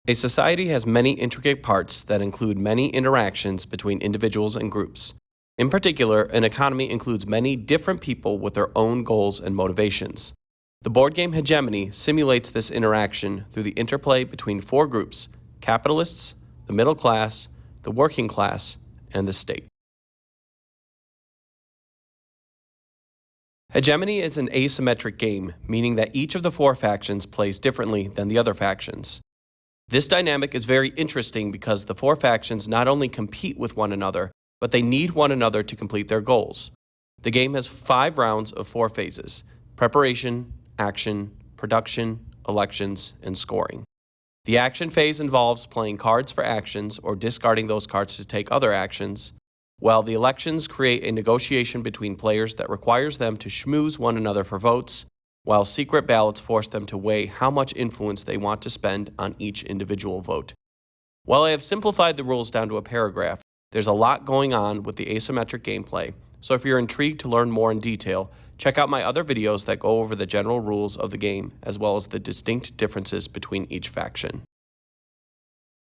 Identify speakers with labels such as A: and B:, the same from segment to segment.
A: A society has many intricate parts that include many interactions between individuals and groups. In particular, an economy includes many different people with their own goals and motivations. The board game Hegemony simulates this interaction through the interplay between four groups: capitalists, the middle class, the working class, and the state. Hegemony is an asymmetric game, meaning that each of the four factions plays differently than the other factions. This dynamic is very interesting because the four factions not only compete with one another, but they need one another to complete their goals. The game has 5 rounds of 4 phases: preparation, action, production, elections, and scoring. The action phase involves playing cards for actions or discarding those cards to take other actions, while the elections create a negotiation between players that requires them to schmooze one another for votes, while secret ballots force them to weigh how much influence they want to spend on each individual vote. While I have simplified the rules down to a paragraph, there's a lot going on with the asymmetric gameplay, so if you're intrigued to learn more in detail, check out my other videos that go over the general rules of the game as well as the distinct differences between each faction.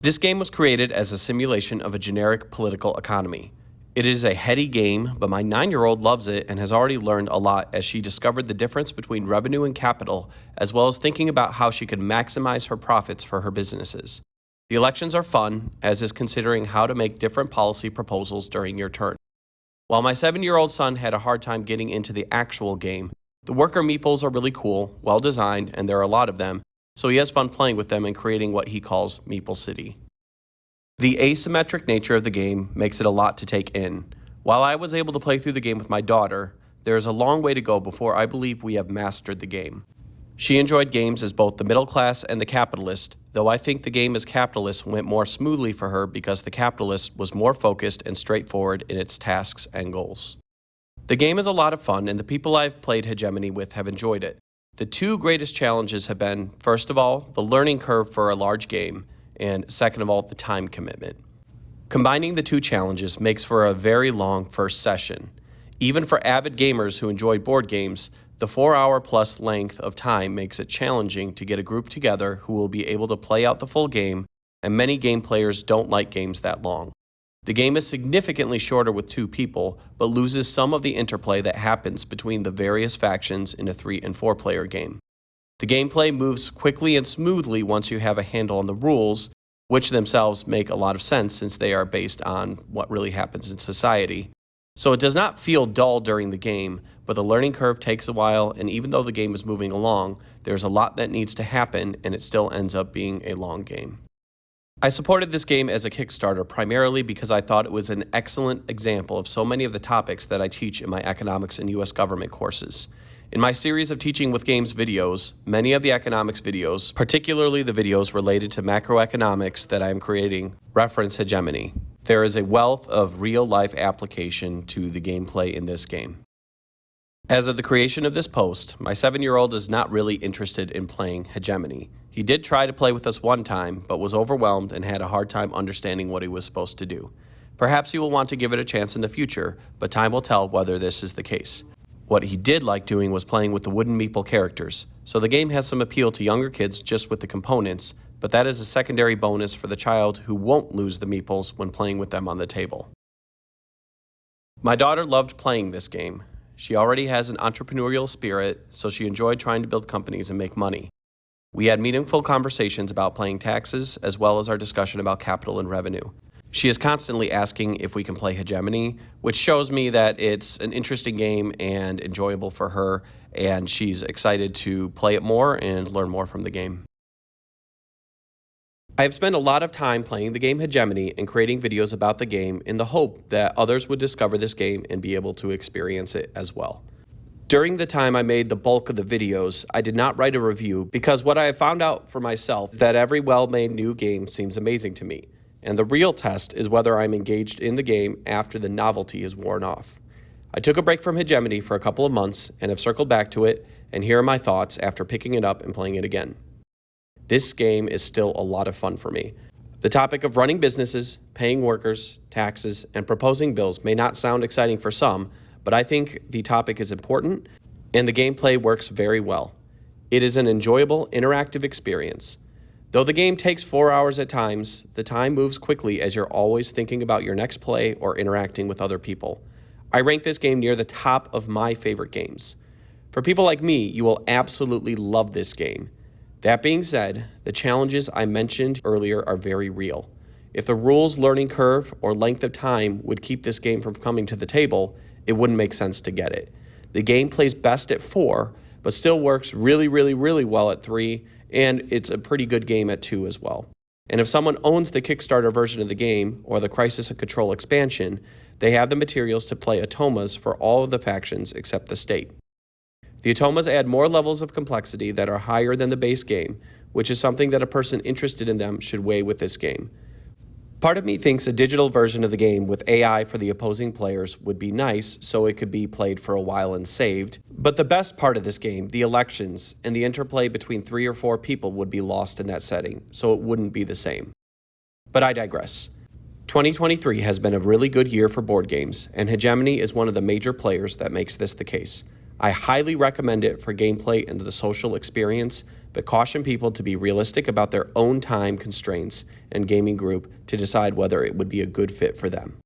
A: This game was created as a simulation of a generic political economy. It is a heady game, but my 9-year-old loves it and has already learned a lot as she discovered the difference between revenue and capital, as well as thinking about how she could maximize her profits for her businesses. The elections are fun, as is considering how to make different policy proposals during your turn. While my 7-year-old son had a hard time getting into the actual game, the worker meeples are really cool, well designed, and there are a lot of them, so he has fun playing with them and creating what he calls Meeple City. The asymmetric nature of the game makes it a lot to take in. While I was able to play through the game with my daughter, there is a long way to go before I believe we have mastered the game. She enjoyed games as both the middle class and the capitalist, though I think the game as capitalist went more smoothly for her because the capitalist was more focused and straightforward in its tasks and goals. The game is a lot of fun, and the people I've played Hegemony with have enjoyed it. The 2 greatest challenges have been, first of all, the learning curve for a large game, and second of all, the time commitment. Combining the 2 challenges makes for a very long first session. Even for avid gamers who enjoy board games, the 4-hour-plus length of time makes it challenging to get a group together who will be able to play out the full game, and many game players don't like games that long. The game is significantly shorter with 2 people, but loses some of the interplay that happens between the various factions in a 3- and 4-player game. The gameplay moves quickly and smoothly once you have a handle on the rules, which themselves make a lot of sense since they are based on what really happens in society. So it does not feel dull during the game, but the learning curve takes a while, and even though the game is moving along, there's a lot that needs to happen, and it still ends up being a long game. I supported this game as a Kickstarter primarily because I thought it was an excellent example of so many of the topics that I teach in my economics and U.S. government courses. In my series of Teaching with Games videos, many of the economics videos, particularly the videos related to macroeconomics that I am creating, reference Hegemony. There is a wealth of real-life application to the gameplay in this game. As of the creation of this post, my 7-year-old is not really interested in playing Hegemony. He did try to play with us one time, but was overwhelmed and had a hard time understanding what he was supposed to do. Perhaps he will want to give it a chance in the future, but time will tell whether this is the case. What he did like doing was playing with the wooden meeple characters, so the game has some appeal to younger kids just with the components, but that is a secondary bonus for the child who won't lose the meeples when playing with them on the table. My daughter loved playing this game. She already has an entrepreneurial spirit, so she enjoyed trying to build companies and make money. We had meaningful conversations about paying taxes, as well as our discussion about capital and revenue. She is constantly asking if we can play Hegemony, which shows me that it's an interesting game and enjoyable for her, and she's excited to play it more and learn more from the game. I have spent a lot of time playing the game Hegemony and creating videos about the game in the hope that others would discover this game and be able to experience it as well. During the time I made the bulk of the videos, I did not write a review because what I have found out for myself is that every well-made new game seems amazing to me, and the real test is whether I'm engaged in the game after the novelty is worn off. I took a break from Hegemony for a couple of months and have circled back to it, and here are my thoughts after picking it up and playing it again. This game is still a lot of fun for me. The topic of running businesses, paying workers, taxes, and proposing bills may not sound exciting for some, but I think the topic is important and the gameplay works very well. It is an enjoyable, interactive experience. Though the game takes 4 hours at times, the time moves quickly as you're always thinking about your next play or interacting with other people. I rank this game near the top of my favorite games. For people like me, you will absolutely love this game. That being said, the challenges I mentioned earlier are very real. If the rules, learning curve, or length of time would keep this game from coming to the table, it wouldn't make sense to get it. The game plays best at 4, but still works really well at 3, and it's a pretty good game at 2 as well. And if someone owns the Kickstarter version of the game, or the Crisis of Control expansion, they have the materials to play Automas for all of the factions except the state. The Automas add more levels of complexity that are higher than the base game, which is something that a person interested in them should weigh with this game. Part of me thinks a digital version of the game with AI for the opposing players would be nice so it could be played for a while and saved, but the best part of this game, the elections, and the interplay between 3 or 4 people would be lost in that setting, so it wouldn't be the same. But I digress. 2023 has been a really good year for board games, and Hegemony is one of the major players that makes this the case. I highly recommend it for gameplay and the social experience, but caution people to be realistic about their own time constraints and gaming group to decide whether it would be a good fit for them.